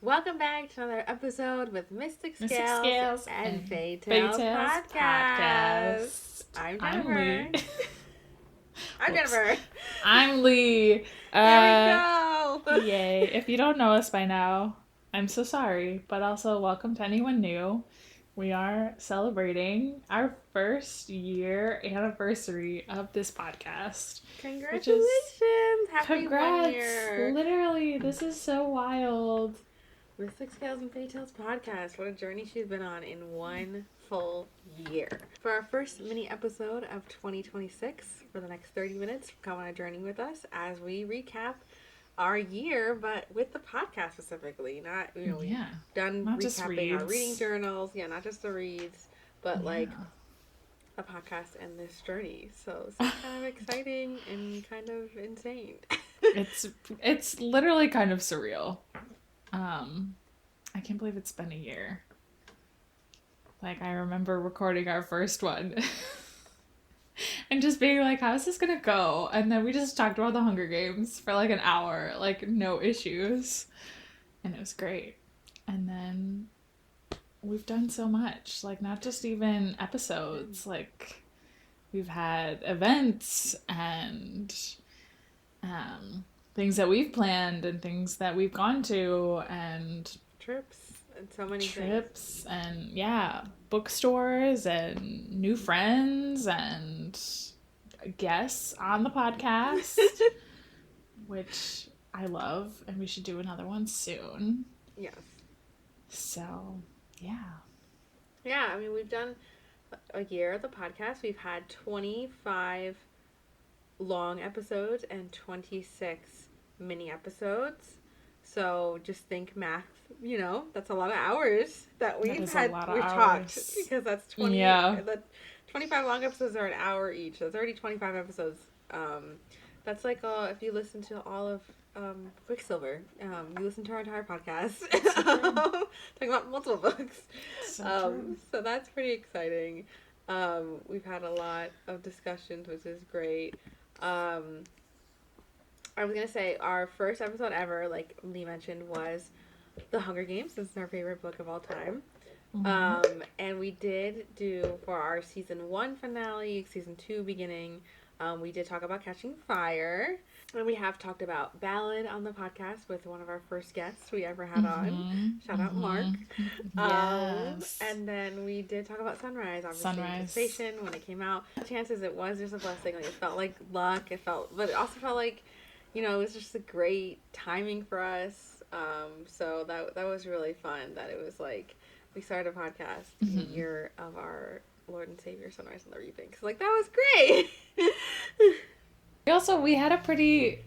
Welcome back to another episode with Mystic Scales and Fae Tales Tales Podcast. I'm I'm Jennifer. Lee. I'm Jennifer. I'm Lee. There we go. Yay. If you don't know us by now, I'm so sorry, but also welcome to anyone new. We are celebrating our first year anniversary of this podcast. Congratulations. Happy 1 year. Literally, this is so wild. Mystic Scales and Fae Tales Podcast. What a journey she's been on in 1 full year. For our first mini episode of 2026, for the next 30 minutes, come on a journey with us as we recap our year, but with the podcast specifically. Not, we've done not recapping our reading journals. Yeah, not just the reads, but like a podcast and this journey. So it's kind of exciting and kind of insane. It's literally kind of surreal. I can't believe it's been a year. Like, I remember recording our first one and just being like, how is this gonna go? And then we just talked about the Hunger Games for like an hour, like no issues. And it was great. And then we've done so much, like not just even episodes, like we've had events and things that we've planned and things that we've gone to and trips and so many trips things. And bookstores and new friends and guests on the podcast, which I love, and we should do another one soon. Yes. So, yeah. Yeah, I mean, we've done a year of the podcast. We've had 25 long episodes and 26 mini episodes. So just think math, that's a lot of hours that we've talked, because that's 20. Yeah. 25 long episodes are an hour each. That's already 25 episodes. That's like if you listen to all of Quicksilver, you listen to our entire podcast talking about multiple books. So that's pretty exciting. We've had a lot of discussions, which is great. I was going to say, our first episode ever, like Lee mentioned, was The Hunger Games. This is our favorite book of all time. Mm-hmm. And we did do, for our season 1 finale, season 2 beginning, we did talk about Catching Fire. And we have talked about Ballad on the podcast with one of our first guests we ever had on. Shout out Mark. Yes. And then we did talk about Sunrise, obviously. Station when it came out. Chances it was just a blessing. Like, it felt like luck. But it also felt like, it was just a great timing for us. So that was really fun. That it was like we started a podcast in the year of our Lord and Savior Sunrise and the Reaping. So like that was great. We had a pretty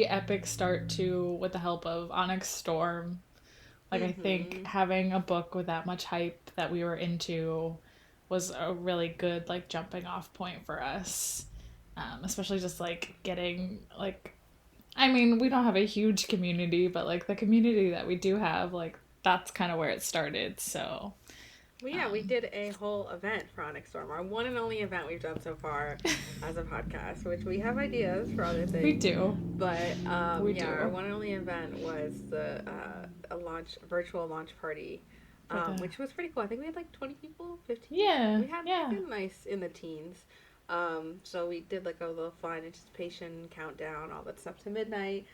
epic start to, with the help of Onyx Storm. Like, I think having a book with that much hype that we were into was a really good, like, jumping off point for us. Especially just, like, getting, like, I mean, we don't have a huge community, but, like, the community that we do have, like, that's kind of where it started, so... Well, yeah, we did a whole event for Onyx Storm, our one and only event we've done so far as a podcast, which we have ideas for other things. We do. But, our one and only event was a virtual launch party, which was pretty cool. I think we had like 20 people, 15. Yeah. We had been nice in the teens. So we did like a little fun anticipation countdown, all that stuff to midnight,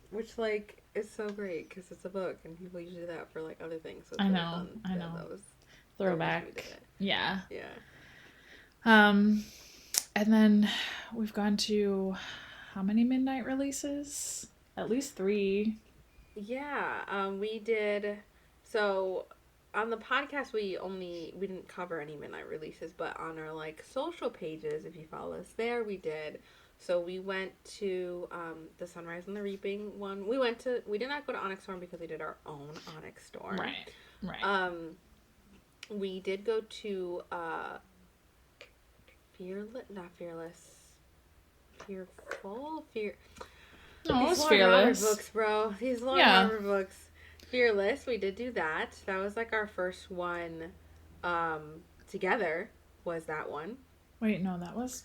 which like is so great because it's a book and people usually do that for like other things. So I know. That was throwback. Yeah. Yeah. And then we've gone to how many midnight releases? At least 3. Yeah. We did. So on the podcast, we didn't cover any midnight releases, but on our like social pages, if you follow us there, we did. So we went to the Sunrise and the Reaping one. We did not go to Onyx Storm because we did our own Onyx Storm. Right. We did go to Fearful. No, These it's Fearless books, bro. These long Robert books. Fearless, we did do that. That was like our first one together, was that one. Wait, no, that was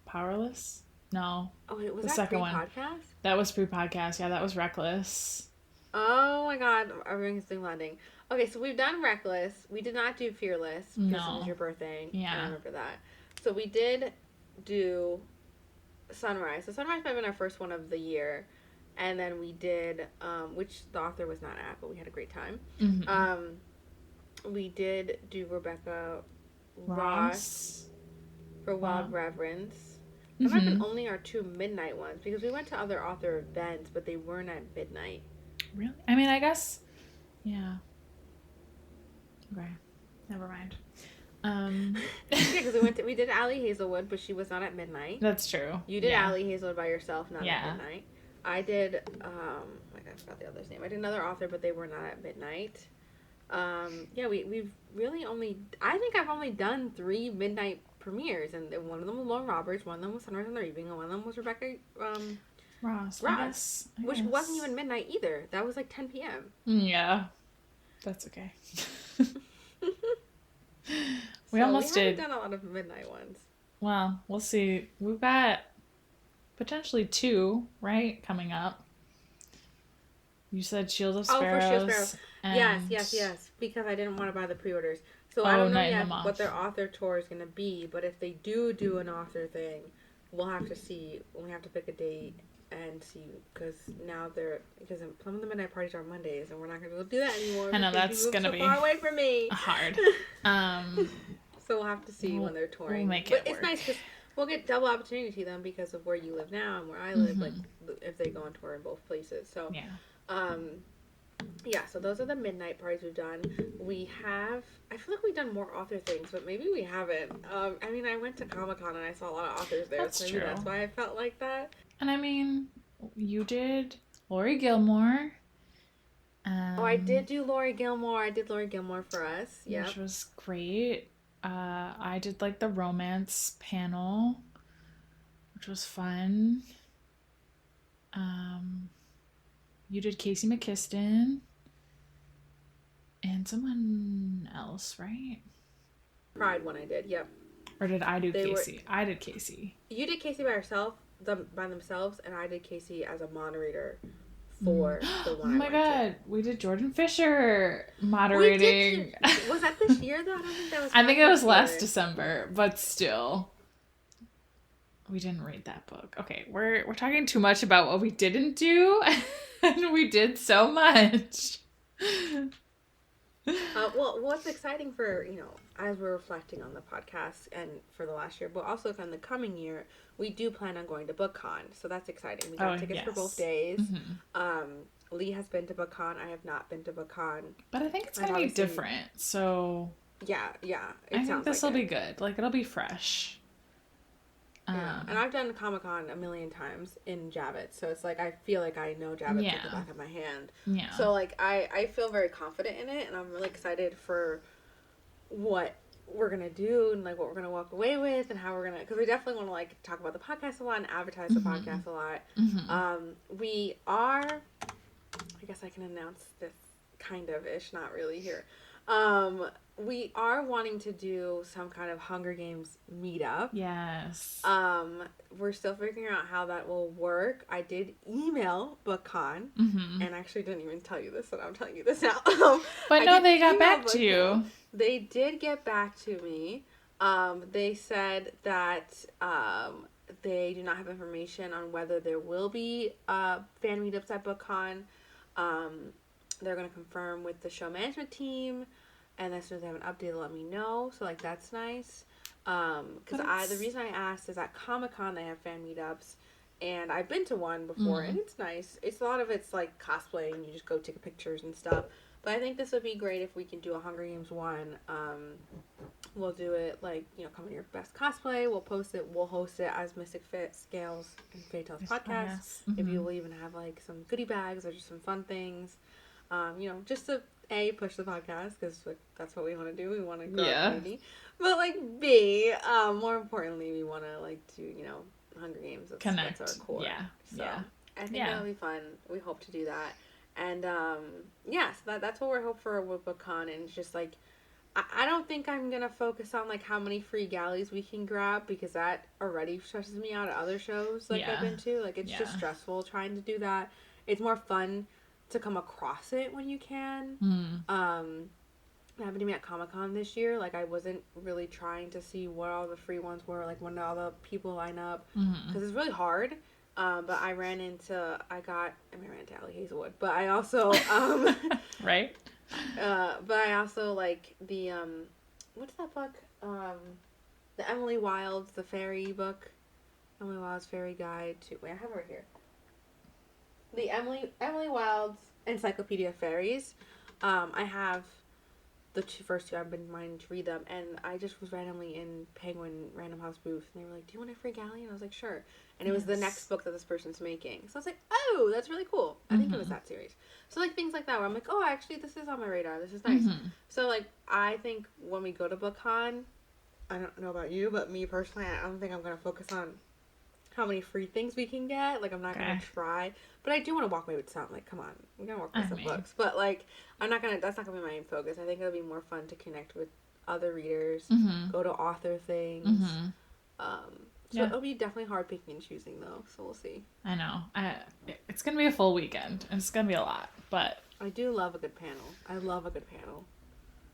Powerless? No. Oh, it was the that second pre-podcast? One. That was pre-podcast. Yeah, that was Reckless. Oh my god, everything's doing landing. Okay, so we've done Reckless. We did not do Fearless because it was No. your birthday. I Yeah. remember that. So we did do Sunrise. So Sunrise might have been our first one of the year. And then we did, which the author was not at, but we had a great time. We did do Rebecca Ross for Wild Reverence. That might have been only our 2 midnight ones because we went to other author events, but they weren't at midnight. Really? I mean, I guess, yeah. Okay, never mind. Yeah, because we did Allie Hazelwood, but she was not at midnight. That's true. You did Allie Hazelwood by yourself, not Yeah. at midnight. I did, I forgot the other's name. I did another author, but they were not at midnight. Yeah, we've really only, I think I've only done 3 midnight premieres, and one of them was Lauren Roberts, one of them was Sunrise on the Reaping, and one of them was Rebecca, Ross. Which wasn't even midnight either. That was like 10 p.m. Yeah. That's okay. We haven't done a lot of midnight ones. Well, we'll see. We've got potentially 2, right, coming up. You said Shield of Sparrows. Oh, for Shield of Sparrows. Yes. Because I didn't want to buy the pre-orders. So I don't know yet what their author tour is going to be, but if they do an author thing, we'll have to see. We have to pick a date and see, because now because some of the midnight parties are on Mondays, and we're not going to be able to do that anymore. I know, that's going to be far away from me. Hard. So we'll have to see when they're touring. We'll make it But it's nice because we'll get double opportunity to them because of where you live now and where I live, like if they go on tour in both places. So yeah, so those are the midnight parties we've done. I feel like we've done more author things, but maybe we haven't. I mean, I went to Comic-Con and I saw a lot of authors there, so maybe that's why I felt like that. And I mean, you did Lori Gilmore. I did do Lori Gilmore. I did Lori Gilmore for us. Yeah, which was great. I did like the romance panel, which was fun. You did Casey McKiston and someone else, right? Pride one I did, yep. Or did I do Casey? I did Casey. You did Casey by yourself, by themselves, and I did Casey as a moderator for the one. Oh my god, we did Jordan Fisher moderating. Was that this year though? I don't think that was. I think it was last December, but still. We didn't read that book. Okay, we're talking too much about what we didn't do, and we did so much. Well, what's exciting for, as we're reflecting on the podcast and for the last year, but also in the coming year, we do plan on going to BookCon, so that's exciting. We got tickets for both days. Lee has been to BookCon. I have not been to BookCon. But I think it's going to be different, so... Yeah. I think this will be good. Like, it'll be fresh. Yeah, and I've done Comic-Con a million times in Javits, so it's like I feel like I know Javits like the back of my hand. Yeah. So like I feel very confident in it, and I'm really excited for what we're gonna do and like what we're gonna walk away with and how we're gonna, because we definitely want to like talk about the podcast a lot and advertise the podcast a lot. We are, I guess I can announce this kind of ish, not really here. We are wanting to do some kind of Hunger Games meetup. Yes. We're still figuring out how that will work. I did email BookCon, and I actually didn't even tell you this, and I'm telling you this now. But no, they got back to you. They did get back to me. They said that they do not have information on whether there will be fan meetups at BookCon. They're going to confirm with the show management team. And as soon as I have an update, they'll let me know. So, like, that's nice. Because the reason I asked is at Comic-Con, they have fan meetups. And I've been to one before, and it's nice. It's a lot of it's, like, cosplay, and you just go take pictures and stuff. But I think this would be great if we can do a Hunger Games one. We'll do it, like, come in your best cosplay. We'll post it. We'll host it as Mystic Scales and Fae Tales podcast. If you will even have, like, some goodie bags or just some fun things. Just to... A, push the podcast, because that's what we want to do. We want to grow our community. But, like, B, more importantly, we want to, like, do, Hunger Games. That's our core. Yeah. So, I think that'll be fun. We hope to do that. And, so that's what we're hoping for with BookCon. And it's just, like, I don't think I'm going to focus on, like, how many free galleys we can grab, because that already stresses me out at other shows, like, I've been to. Like, it's just stressful trying to do that. It's more fun to come across it when you can. Mm. It happened to me at Comic-Con this year. Like, I wasn't really trying to see what all the free ones were, like, when all the people line up. Because it's really hard. But I ran into Allie Hazelwood. But I also, Right? but I also, like, the, what's that book? The Emily Wilde's, the fairy book. Emily Wilde's Fairy Guide to, wait, I have it right here. The Emily Wilde's Encyclopedia of Fairies. I have the first two. I've been wanting to read them, and I just was randomly in Penguin Random House booth, and they were like, "Do you want a free galley?" And I was like, "Sure." And it was the next book that this person's making, so I was like, "Oh, that's really cool." I think it was that series. So like things like that, where I'm like, "Oh, actually, this is on my radar. This is nice." So like, I think when we go to BookCon, I don't know about you, but me personally, I don't think I'm gonna focus on how many free things we can get. Like, I'm not gonna try, but I do want to walk away with some. Like, come on, we're gonna walk away with some books. But like, that's not gonna be my main focus. I think it'll be more fun to connect with other readers, go to author things. So it'll be definitely hard picking and choosing though. So we'll see. I know. It's gonna be a full weekend, and it's gonna be a lot. But I do love a good panel. I love a good panel.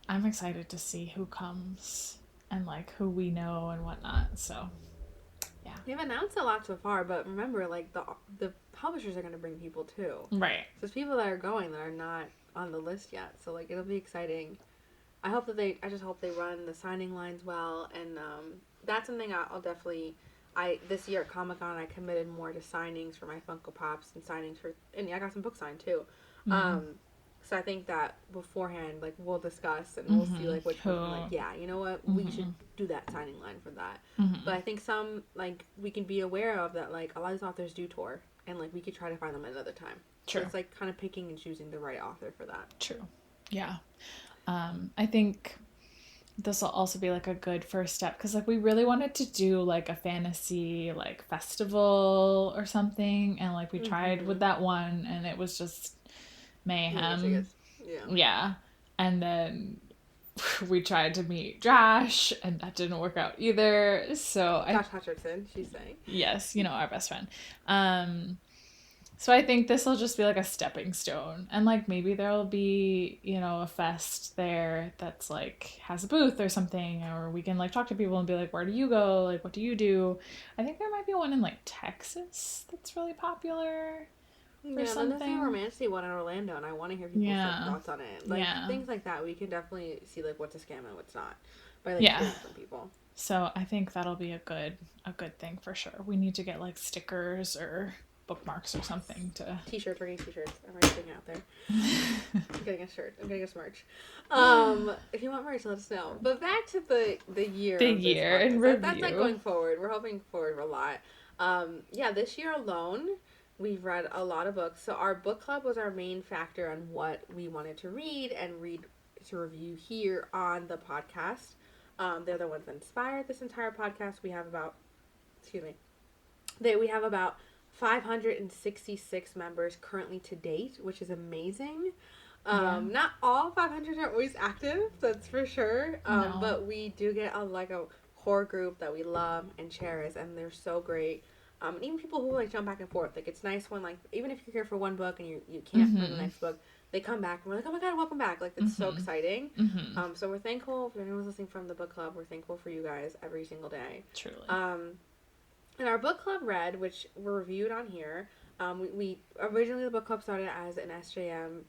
I'm excited to see who comes and like who we know and whatnot. So. Yeah. They've announced a lot so far, but remember, like, the publishers are going to bring people, too. Right. So there's people that are going that are not on the list yet. So, like, it'll be exciting. I just hope they run the signing lines well. And that's something I'll definitely, this year at Comic-Con, I committed more to signings for my Funko Pops and signings and I got some books signed, too. So I think that beforehand, like, we'll discuss and we'll see, like, which one, like, yeah, you know what, we should do that signing line for that. But I think some, like, we can be aware of that, like, a lot of these authors do tour, and, like, we could try to find them another time. True. So it's, like, kind of picking and choosing the right author for that. True. Yeah. I think this will also be, like, a good first step, because, like, we really wanted to do, like, a fantasy, like, festival or something, and, like, we tried with that one, and it was just mayhem. Yeah. And then we tried to meet Josh, and that didn't work out either. So Josh Hutcherson, she's saying. Yes, our best friend. So I think this will just be like a stepping stone, and like maybe there'll be a fest there that's like has a booth or something, or we can like talk to people and be like, where do you go? Like, what do you do? I think there might be one in like Texas that's really popular. Yeah, then there's a romantic one in Orlando, and I want to hear people's thoughts on it. Like, things like that, we can definitely see, like, what's a scam and what's not, by, like, hearing from people. So I think that'll be a good thing for sure. We need to get, like, stickers or bookmarks or something to... T-shirts, we're getting t-shirts. I'm already putting it out there. I'm getting a shirt. I'm getting us merch. If you want merch, let us know. But back to the year. The year in review. That's, like, going forward. We're hoping forward a lot. This year alone... We've read a lot of books. So our book club was our main factor on what we wanted to read to review here on the podcast. They're the ones that inspired this entire podcast. We have about 566 members currently to date, which is amazing. Not all 500 are always active, that's for sure. No. But we do get a core group that we love and cherish, and they're so great. And even people who like jump back and forth, like it's nice when like even if you're here for one book and you can't read the next book, they come back and we're like, oh my god, welcome back! Like it's so exciting. So we're thankful if anyone's listening from the book club. We're thankful for you guys every single day. Truly. And our book club read, which were reviewed on here. We originally the book club started as an SJM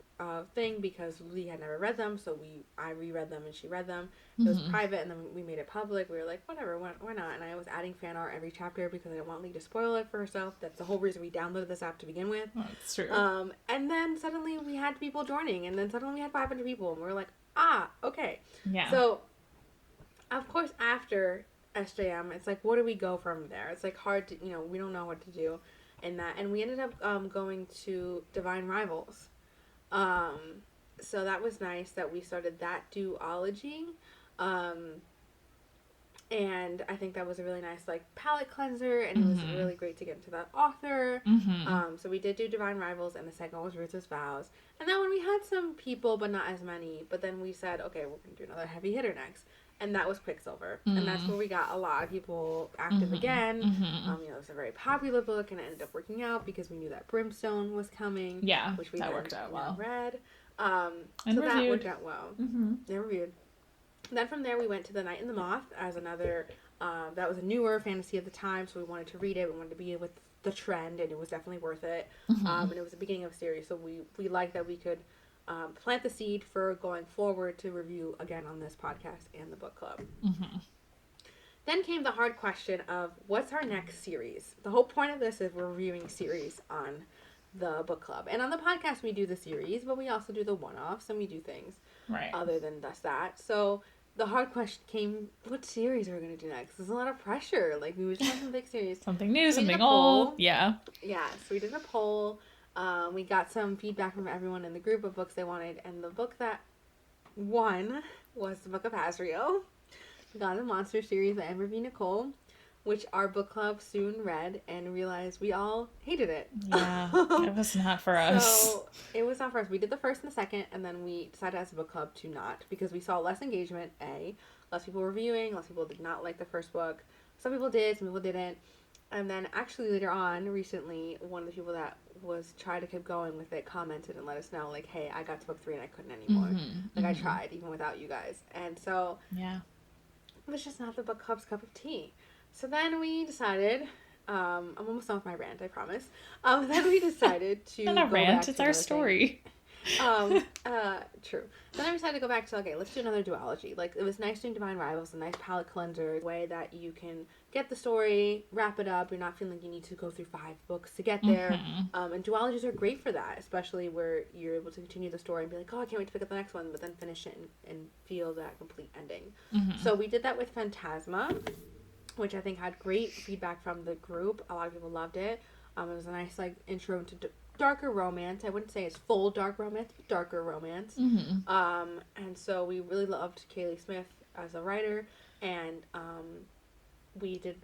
thing because Lee had never read them, so I reread them and she read them. It was private, and then we made it public. We were like, whatever, why not? And I was adding fan art every chapter because I didn't want Lee to spoil it for herself. That's the whole reason we downloaded this app to begin with. Oh, that's true. And then suddenly we had people joining, and then suddenly we had 500 people, and we were like, okay. Yeah. So, of course, after SJM, it's like, what do we go from there? It's like hard to, we don't know what to do. And we ended up going to Divine Rivals. So that was nice that we started that duology. And I think that was a really nice palette cleanser, and it was really great to get into that author. So we did do Divine Rivals, and the second one was Ruthless Vows. And that one we had some people, but not as many. But then we said, okay, we're going to do another heavy hitter next. and that was Quicksilver. And that's where we got a lot of people active again. It was a very popular book, and it ended up working out because we knew that Brimstone was coming. Yeah, which we that then, worked out well. Read. And so reviewed. That worked out well. And reviewed. Then from there, we went to The Night and the Moth as another, that was a newer fantasy of the time, so we wanted to read it. We wanted to be with the trend, and it was definitely worth it. And it was the beginning of a series, so we liked that we could plant the seed for going forward to review again on this podcast and the book club. Then came the hard question of what's our next series? The whole point of this is we're reviewing series on the book club. And on the podcast, we do the series, but we also do the one-offs, and we do things other than just that. So the hard question came, what series are we going to do next? There's a lot of pressure. Like, we just want some big series. Something new, something old. Yeah. Yeah, so we did a poll. We got some feedback from everyone in the group of books they wanted, and the book that won was the Book of Asriel. We got the Monster series by Amber V. Nicole, which our book club soon read and realized we all hated it. Yeah, it was not for us. So it was not for us. We did the first and the second, and then we decided as a book club to not, because we saw less engagement, less people reviewing, less people did not like the first book. Some people did, some people didn't. And then actually later on, recently, one of the people that was trying to keep going with it commented and let us know, like, hey, I got to book 3 and I couldn't anymore. I tried, even without you guys. And so it was just not the book club's cup of tea. So then we decided, I'm almost done with my rant, I promise. Then we decided to Not a rant, it's our story. True. Then I decided to go back to, okay, let's do another duology. Like, it was nice doing Divine Rivals, a nice palate cleanser, a way that you can get the story, wrap it up, you're not feeling like you need to go through 5 books to get there. And duologies are great for that, especially where you're able to continue the story and be like, oh, I can't wait to pick up the next one, but then finish it and feel that complete ending. So we did that with Phantasma, which I think had great feedback from the group. A lot of people loved it. It was a nice, like, intro into darker romance. I wouldn't say it's full dark romance, but darker romance. And so we really loved Kaylee Smith as a writer, and we did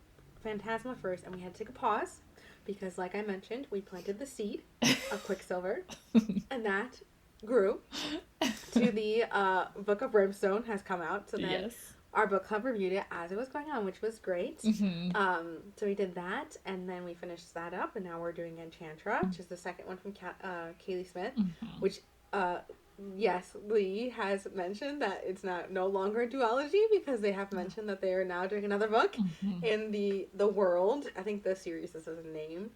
Phantasma first, and we had to take a pause because, like I mentioned, we planted the seed of Quicksilver, and that grew to the Book of Brimstone has come out. So then our book club reviewed it as it was going on, which was great. So we did that, and then we finished that up, and now we're doing Enchantra, which is the second one from Kaylee Smith, which, yes, Lee has mentioned that it's no longer a duology because they have mentioned that they are now doing another book in the world. I think the series is a name.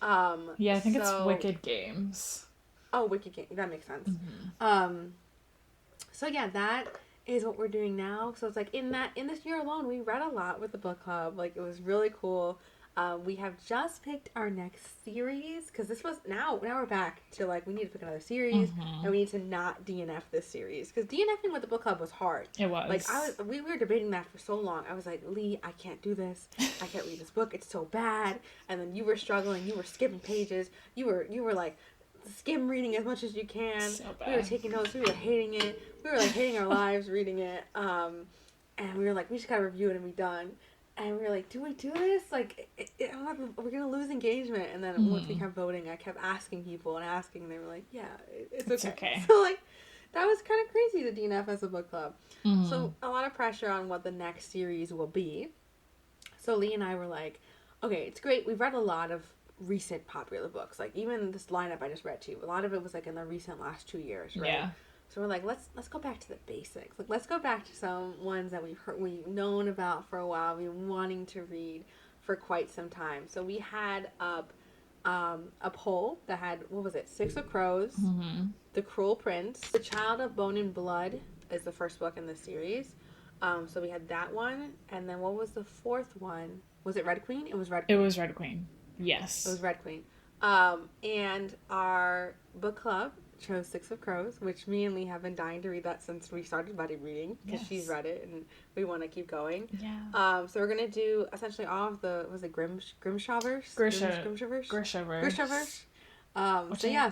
I think it's Wicked Games. Oh, Wicked Games. That makes sense. So yeah, that is what we're doing now. So it's like in this year alone, we read a lot with the book club. Like, it was really cool. We have just picked our next series because this was now we're back to, like, we need to pick another series and we need to not DNF this series because DNFing with the book club was hard. It was. Like, we were debating that for so long. I was like, Lee, I can't do this. I can't read this book. It's so bad. And then you were struggling. You were skipping pages. You were like skim reading as much as you can. So bad. We were taking notes. We were hating it. We were like hating our lives reading it. And we were like, we just gotta review it and be done. And we were like, do we do this? Like, we're gonna lose engagement. And then once we kept voting, I kept asking people and they were like, yeah, it's okay. So, like, that was kind of crazy to DNF as a book club. So a lot of pressure on what the next series will be. So Lee and I were like, okay, it's great. We've read a lot of recent popular books. Like, even this lineup I just read to you, a lot of it was like in the recent last 2 years, right? Yeah. So we're like, let's go back to the basics. Like, let's go back to some ones that we've known about for a while, we've been wanting to read for quite some time. So we had up a poll that had, what was it, 6 of Crows, The Cruel Prince, The Child of Bone and Blood is the first book in the series. So we had that one, and then what was the 4th one? Was it Red Queen? It was Red Queen. It was Red Queen. Yes. It was Red Queen. And our book club chose 6 of Crows, which me and Lee have been dying to read that since we started buddy reading, because she's read it and we want to keep going. Yeah. So we're going to do essentially all of the, was it Grimshaverse? Grishaverse.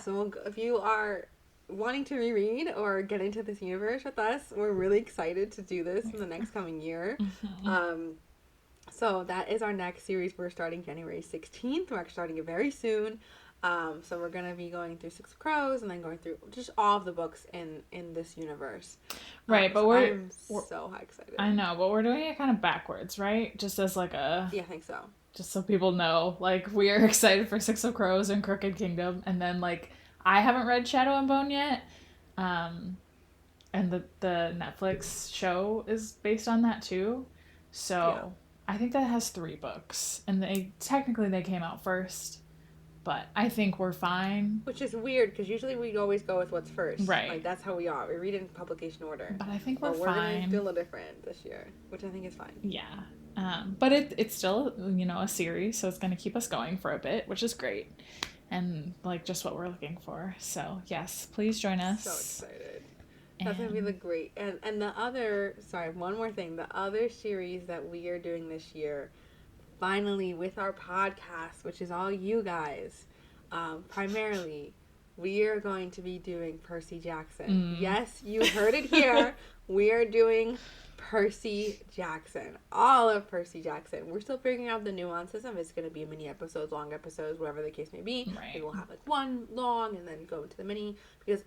So if you are wanting to reread or get into this universe with us, we're really excited to do this in the next coming year. So that is our next series. We're starting January 16th. We're actually starting it very soon. So we're gonna be going through Six of Crows and then going through just all of the books in this universe. Right, but so we're I'm so excited. I know, but we're doing it kind of backwards, right? Just as like a Yeah, I think so. just so people know, like we are excited for Six of Crows and Crooked Kingdom, and then like I haven't read Shadow and Bone yet, and the Netflix show is based on that too, so I think that has 3 books, and they came out first. But I think we're fine. Which is weird, because usually we always go with what's first. Right. Like, that's how we are. We read in publication order. But I think we're fine. We're going to do a little different this year, which I think is fine. Yeah. But it's still, a series, so it's going to keep us going for a bit, which is great. And, like, just what we're looking for. So, yes, please join us. So excited. That's going to be the great... And the other... Sorry, one more thing. The other series that we are doing this year... Finally, with our podcast, which is all you guys, primarily, we are going to be doing Percy Jackson. Yes, you heard it here. We are doing Percy Jackson. All of Percy Jackson. We're still figuring out the nuances of it's going to be mini episodes, long episodes, whatever the case may be. Right. Maybe we'll have like one long and then go into the mini. Because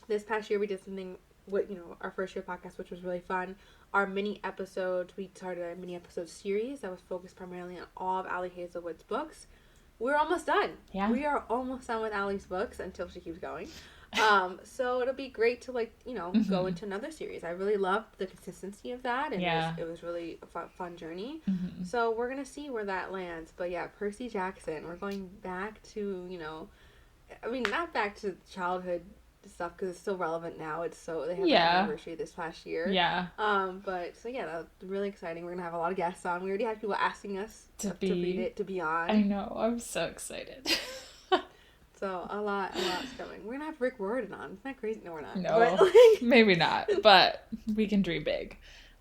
this past year we did something with, our first year podcast, which was really fun. Our mini episodes, we started a mini episode series that was focused primarily on all of Allie Hazelwood's books. We're almost done. Yeah. We are almost done with Allie's books until she keeps going. So it'll be great to go into another series. I really loved the consistency of that, and it was really a fun journey. Mm-hmm. So we're gonna see where that lands. But yeah, Percy Jackson. We're going back to not back to childhood stuff because it's still relevant now. They have an anniversary this past year. Yeah. But so yeah, that's really exciting. We're gonna have a lot of guests on. We already have people asking us to read it, to be on. I know. I'm so excited. So a lot's coming. We're gonna have Rick Riordan on. Isn't that crazy? No, we're not. No, but, maybe not. But we can dream big.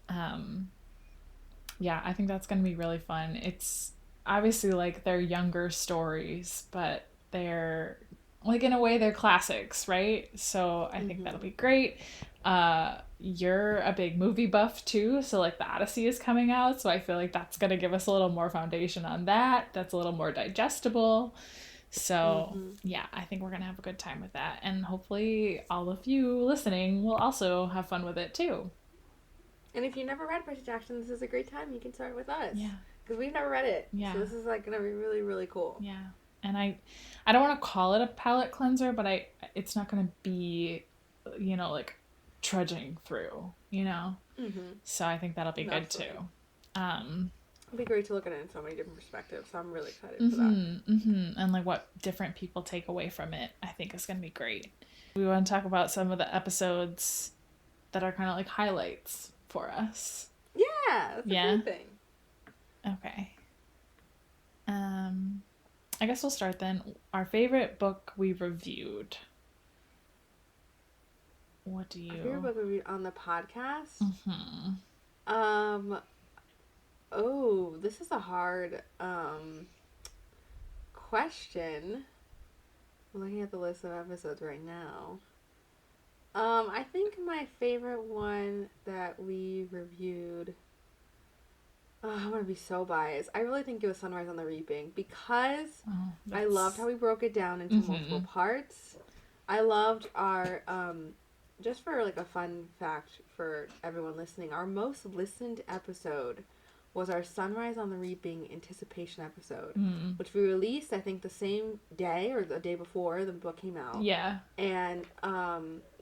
Yeah, I think that's gonna be really fun. It's obviously like they're younger stories, but they're like in a way they're classics, right? So I think that'll be great. You're a big movie buff too, so like the Odyssey is coming out, so I feel like that's gonna give us a little more foundation on that. That's a little more digestible. So yeah, I think we're gonna have a good time with that, and hopefully all of you listening will also have fun with it too. And if you never read Percy Jackson, this is a great time. You can start with us. Yeah, because we've never read it. Yeah, so this is like gonna be really, really cool. Yeah. And I don't want to call it a palate cleanser, but it's not going to be, like trudging through, So I think that'll be good too. It'll be great to look at it in so many different perspectives. So I'm really excited for that. And like what different people take away from it, I think is going to be great. We want to talk about some of the episodes that are kind of like highlights for us. Yeah, that's a good thing. Okay. I guess we'll start then. Our favorite book we reviewed. What do you... Our favorite book we reviewed on the podcast? Oh, this is a hard question. I'm looking at the list of episodes right now. I think my favorite one that we reviewed... Oh, I'm going to be so biased. I really think it was Sunrise on the Reaping because I loved how we broke it down into multiple parts. I loved our, just for like a fun fact for everyone listening, our most listened episode was our Sunrise on the Reaping anticipation episode, which we released, I think, the same day or the day before the book came out. Yeah. And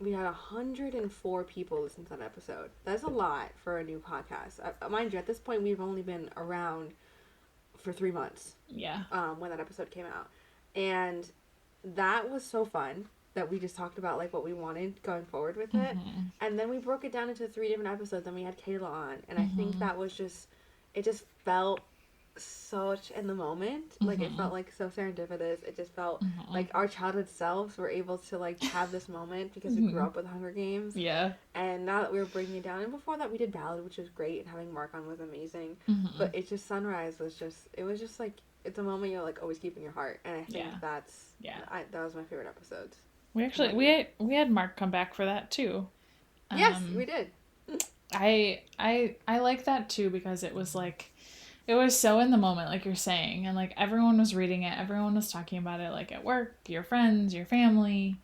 we had 104 people listen to that episode. That's a lot for a new podcast. Mind you, at this point, we've only been around for 3 months. Yeah. When that episode came out. And that was so fun that we just talked about like what we wanted going forward with it. And then we broke it down into 3 different episodes and we had Kayla on. And I think that was just... It just felt such in the moment. Like, it felt like so serendipitous. It just felt like our childhood selves were able to, like, have this moment because we grew up with Hunger Games. Yeah. And now that we were bringing it down, and before that we did Ballad, which was great, and having Mark on was amazing. But it just, Sunrise was just, it was just, like, it's a moment you'll, like, always keep in your heart. And I think that was my favorite episodes. We actually, we had Mark come back for that, too. Yes, we did. I like that too because it was like it was so in the moment, like you're saying, and like everyone was reading it, everyone was talking about it, like at work, your friends, your family,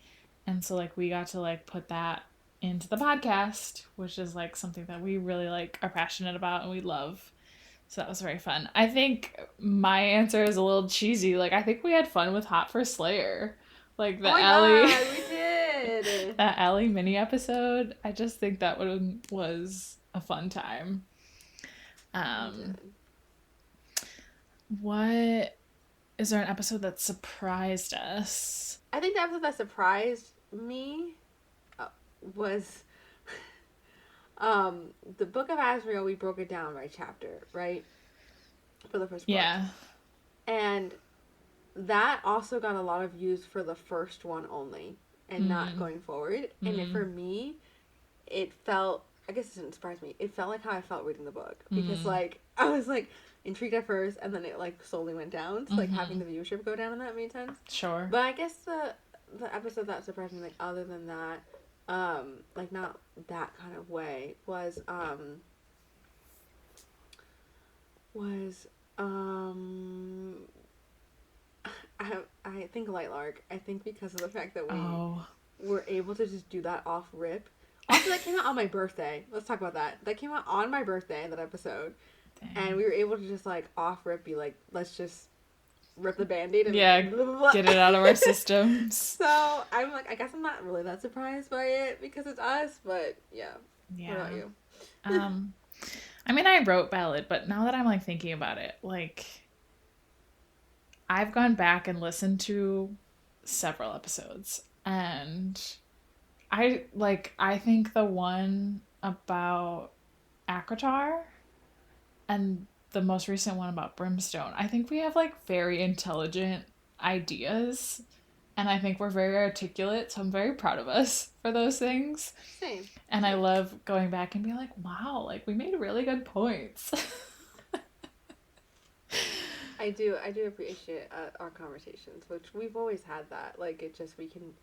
and so like we got to like put that into the podcast, which is like something that we really like are passionate about and we love. So that was very fun. I think my answer is a little cheesy. Like I think we had fun with Hot for Slayer. Like Oh the my Allie god, we did. that Allie mini episode. I just think that one was a fun time. We Um did. what is there an episode that surprised us? I think the episode that surprised me was the Book of Asriel. We broke it down by chapter, right? For the first book. Yeah. And that also got a lot of views for the first one only and not going forward. And for me, it felt, I guess it didn't surprise me, it felt like how I felt reading the book. Because, like, I was, like, intrigued at first, and then it, like, slowly went down. So, like, having the viewership go down, and that made sense. Sure. But I guess the episode that surprised me, like, other than that, like, not that kind of way, was, I think Lightlark. I think because of the fact that we were able to just do that off rip. Also, that came out on my birthday. Let's talk about that. That came out on my birthday, that episode. Dang. And we were able to just, like, off rip be like, let's just rip the Band-Aid and blah, blah, blah. Get it out of our systems. So, I'm like, I guess I'm not really that surprised by it because it's us, but yeah. What about you? I mean, I wrote Ballad, but now that I'm, like, thinking about it, like, I've gone back and listened to several episodes, and I think the one about Akratar and the most recent one about Brimstone, I think we have, like, very intelligent ideas, and I think we're very articulate, so I'm very proud of us for those things. Same. And I love going back and being like, wow, like, we made really good points. I do appreciate our conversations, which we've always had that. Like, it just, we can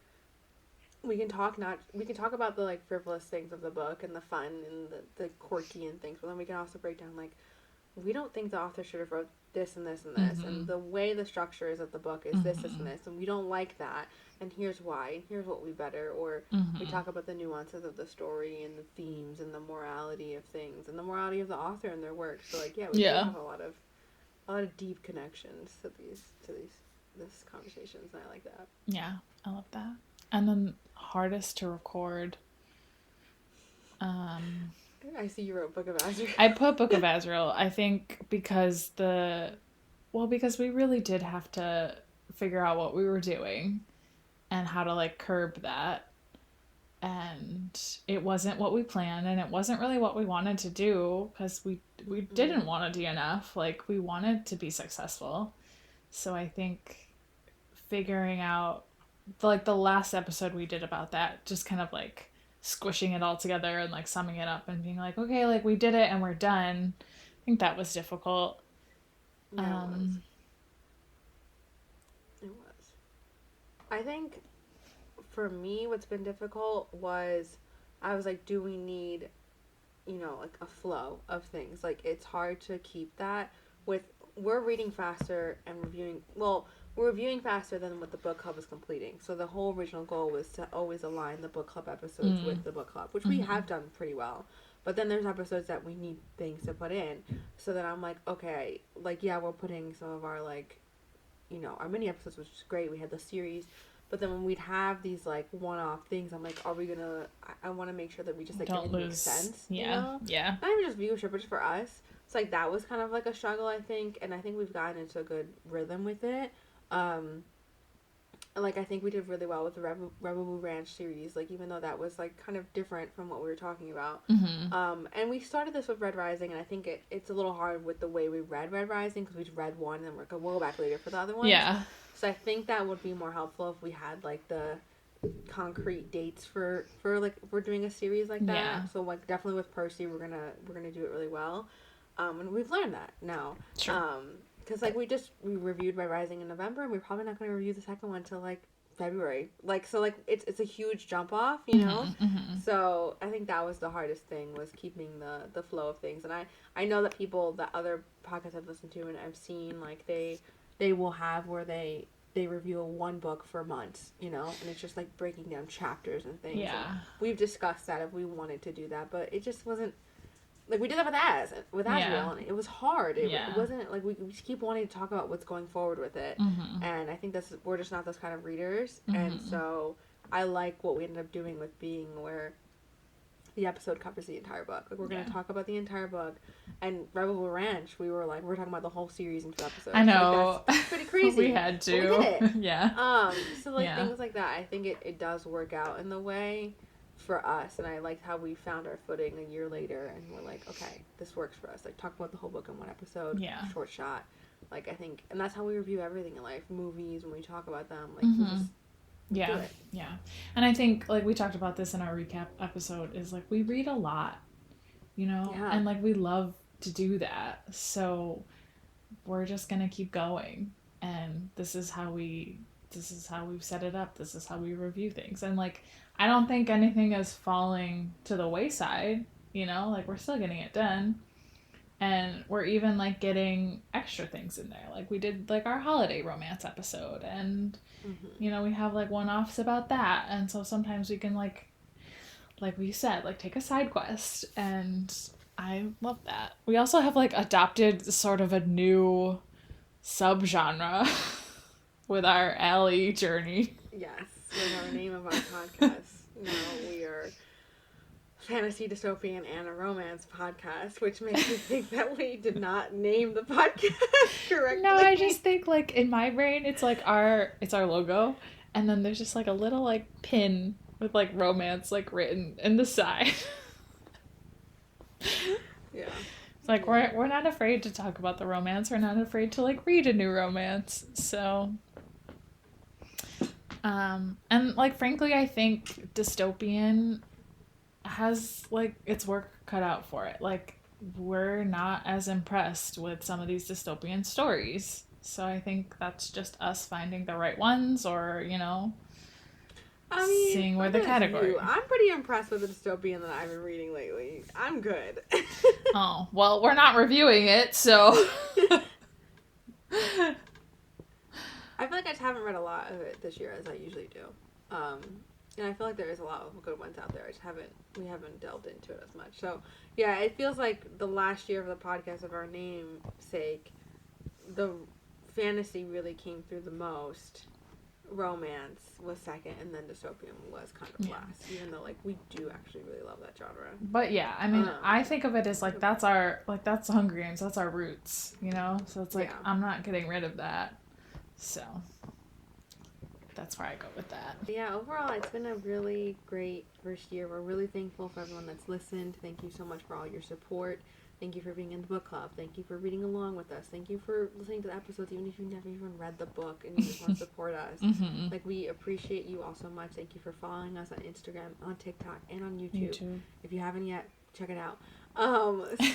talk about the, like, frivolous things of the book and the fun and the quirky and things, but then we can also break down, like, we don't think the author should have wrote this and this and this, and the way the structure is of the book is this and this, and we don't like that, and here's why, and here's what we better, or we talk about the nuances of the story and the themes and the morality of things and the morality of the author and their work. So, like, we do have a lot of deep connections to this conversations, and I like that. Yeah, I love that. And then hardest to record. I see you wrote Book of Azrael. I put Book of Azrael. I think because we really did have to figure out what we were doing and how to, like, curb that. And it wasn't what we planned, and it wasn't really what we wanted to do because we didn't want to do enough. Like, we wanted to be successful. So I think figuring out, like, the last episode we did about that, just kind of, like, squishing it all together and, like, summing it up and being like, okay, like, we did it and we're done. I think that was difficult. Yeah, it was. I think for me, what's been difficult was I was like, do we need, like, a flow of things? Like, it's hard to keep that we're reading faster and reviewing. Well, we're reviewing faster than what the book club is completing. So the whole original goal was to always align the book club episodes with the book club, which we have done pretty well. But then there's episodes that we need things to put in. So then I'm like, okay, like, yeah, we're putting some of our, like, our mini episodes, which is great. We had the series. But then when we'd have these, like, one-off things, I'm like, are we gonna... I want to make sure that we just, like, don't lose makes sense, Yeah. Not even just viewership, but just for us. So, like, that was kind of, like, a struggle, I think. And I think we've gotten into a good rhythm with it. Like, I think we did really well with the Rebel Ranch series, like, even though that was, like, kind of different from what we were talking about. And we started this with Red Rising, and I think it's a little hard with the way we read Red Rising, because we read one, and we'll go back later for the other one. Yeah. So I think that would be more helpful if we had, like, the concrete dates for like, if we're doing a series like that. Yeah. So, like, definitely with Percy, we're gonna do it really well. And we've learned that now. Sure. Because, like, we reviewed Red Rising in November, and we're probably not going to review the second one until, like, February. Like, so, like, it's a huge jump off, you know? So I think that was the hardest thing, was keeping the flow of things. And I know that people, that other podcasts I've listened to and I've seen, like, they will have where they review one book for months, you know? And it's just, like, breaking down chapters and things. Yeah. And we've discussed that if we wanted to do that, but it just wasn't, like, we did that with Asriel, and it was hard. It wasn't, like, we just keep wanting to talk about what's going forward with it. And I think we're just not those kind of readers. And so I like what we ended up doing with being where the episode covers the entire book. Like, we're going to talk about the entire book. And Rebel Ranch, we're talking about the whole series in 2 episodes. I know. Like, that's pretty crazy. We had to. But we did it. Yeah. So, like, things like that, I think it does work out in the way for us. And I liked how we found our footing a year later. And we're like, okay, this works for us. Like, talk about the whole book in 1 episode. Yeah. Short shot. Like, I think, and that's how we review everything in life. Movies, when we talk about them. Like, we just do it. Yeah. And I think, like, we talked about this in our recap episode, is, like, we read a lot, you know? Yeah. And, like, we love to do that. So we're just going to keep going. And this is how we've set it up. This is how we review things. And, like, I don't think anything is falling to the wayside, you know? Like, we're still getting it done. And we're even, like, getting extra things in there. Like, we did, like, our holiday romance episode. And, you know, we have, like, one-offs about that. And so sometimes we can, like we said, like, take a side quest. And I love that. We also have, like, adopted sort of a new subgenre with our alley journey. Yes, with our name of our podcast. Now we are Fantasy, Dystopian, and a Romance podcast, which makes me think that we did not name the podcast correctly. No, I just think, like, in my brain, it's like it's our logo, and then there's just, like, a little, like, pin with, like, romance, like, written in the side. Yeah. It's like, we're not afraid to talk about the romance. We're not afraid to, like, read a new romance. So, and, like, frankly, I think dystopian has, like, its work cut out for it. Like, we're not as impressed with some of these dystopian stories. So I think that's just us finding the right ones, or, you know, I mean, seeing where the category. I'm pretty impressed with the dystopian that I've been reading lately. I'm good. Oh, well, we're not reviewing it, so. I feel like I just haven't read a lot of it this year, as I usually do. And I feel like there is a lot of good ones out there. We haven't delved into it as much. So, yeah, it feels like the last year of the podcast, of our namesake, the fantasy really came through the most. Romance was second, and then dystopian was kind of last, even though, like, we do actually really love that genre. But yeah, I mean, I think of it as, like, that's Hunger Games, that's our roots, you know? So it's like, I'm not getting rid of that. So that's where I go with that. Yeah, overall, it's been a really great first year. We're really thankful for everyone that's listened. Thank you so much for all your support. Thank you for being in the book club. Thank you for reading along with us. Thank you for listening to the episodes, even if you've never even read the book and you just want to support us. Like, we appreciate you all so much. Thank you for following us on Instagram, on TikTok, and on YouTube. If you haven't yet, check it out.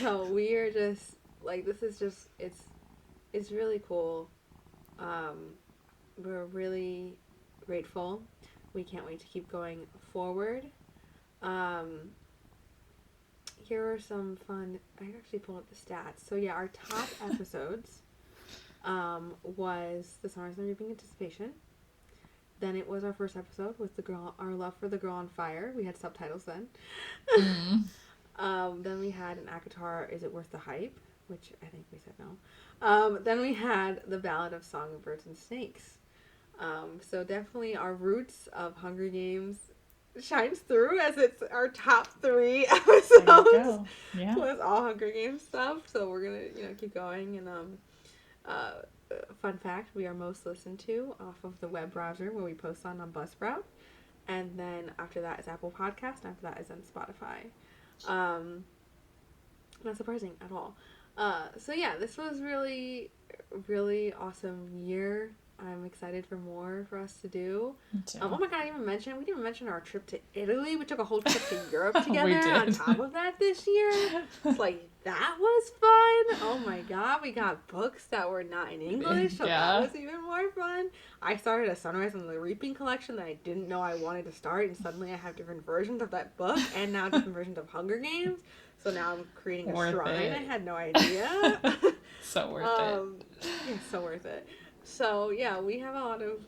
So we are just, like, this is just, it's really cool. We're really grateful. We can't wait to keep going forward. Here are some fun, I actually pulled up the stats. So yeah, our top episodes was The Summer's Never Being Anticipation. Then it was our first episode with our love for the girl on fire. We had subtitles then. Then we had an ACOTAR, Is It Worth the Hype? Which I think we said no. Then we had the Ballad of Songbirds and Snakes. So definitely our roots of Hunger Games shines through, as it's our top 3 episodes. Yeah. Was all Hunger Games stuff. So we're gonna, keep going. And fun fact, we are most listened to off of the web browser where we post on Buzzsprout, and then after that is Apple Podcast. After that is on Spotify. Not surprising at all. So yeah, this was really, really awesome year. I'm excited for more for us to do. Me too. Oh my god, we didn't even mention our trip to Italy. We took a whole trip to Europe We together did. on top of that this year. It's like, that was fun. Oh my god, we got books that were not in English, so Yeah. that was even more fun. I started a Sunrise on the Reaping collection that I didn't know I wanted to start, and suddenly I have different versions of that book, and now different versions of Hunger Games. So now I'm creating a Worth shrine. it. I had no idea. So worth it. Yeah, so worth it. So yeah, we have a lot of,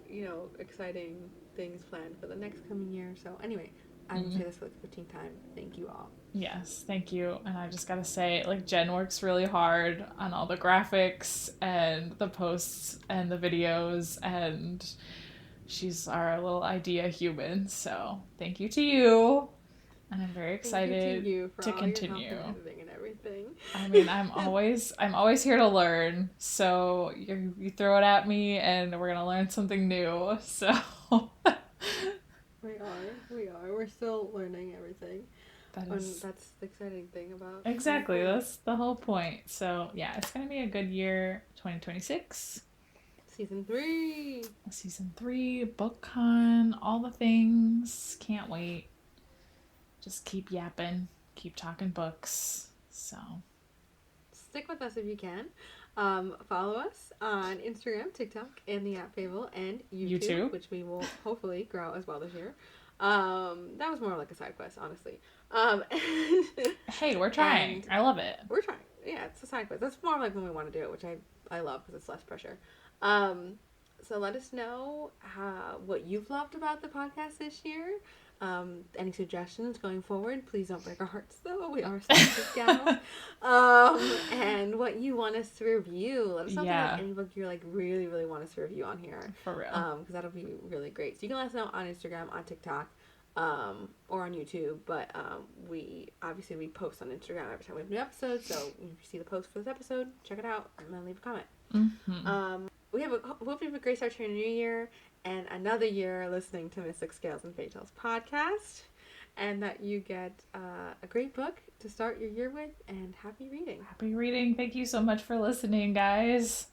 exciting things planned for the next coming year. So anyway, I will say this for the 15th time. Thank you all. Yes, thank you. And I just gotta say, like, Jen works really hard on all the graphics and the posts and the videos, and she's our little idea human. So thank you to you. And I'm very excited to continue. Your help in editing and everything. I mean, I'm always here to learn. So you throw it at me, and we're gonna learn something new. So we are. We're still learning everything. That's the exciting thing about. Exactly. That's the whole point. So yeah, it's gonna be a good year, 2026. Season 3. Season 3, BookCon, all the things. Can't wait. Just keep yapping, keep talking books. So stick with us if you can. Follow us on Instagram, TikTok, and the app Fable, and YouTube, which we will hopefully grow as well this year. That was more like a side quest, honestly. Hey, we're trying. I love it. We're trying. Yeah, it's a side quest. That's more like when we want to do it, which I love because it's less pressure. So let us know what you've loved about the podcast this year. Any suggestions going forward? Please don't break our hearts, though. We are sensitive gals. And what you want us to review. Let us know if there's any book you're like really, really want us to review on here. For real. Because that'll be really great. So you can let us know on Instagram, on TikTok, or on YouTube. But we post on Instagram every time we have new episodes. So if you see the post for this episode, check it out and then leave a comment. Mm-hmm. We hope you have a great start to your new year and another year listening to Mystic Scales and Fairy Tales podcast, and that you get a great book to start your year with, and happy reading. Happy reading. Thank you so much for listening, guys.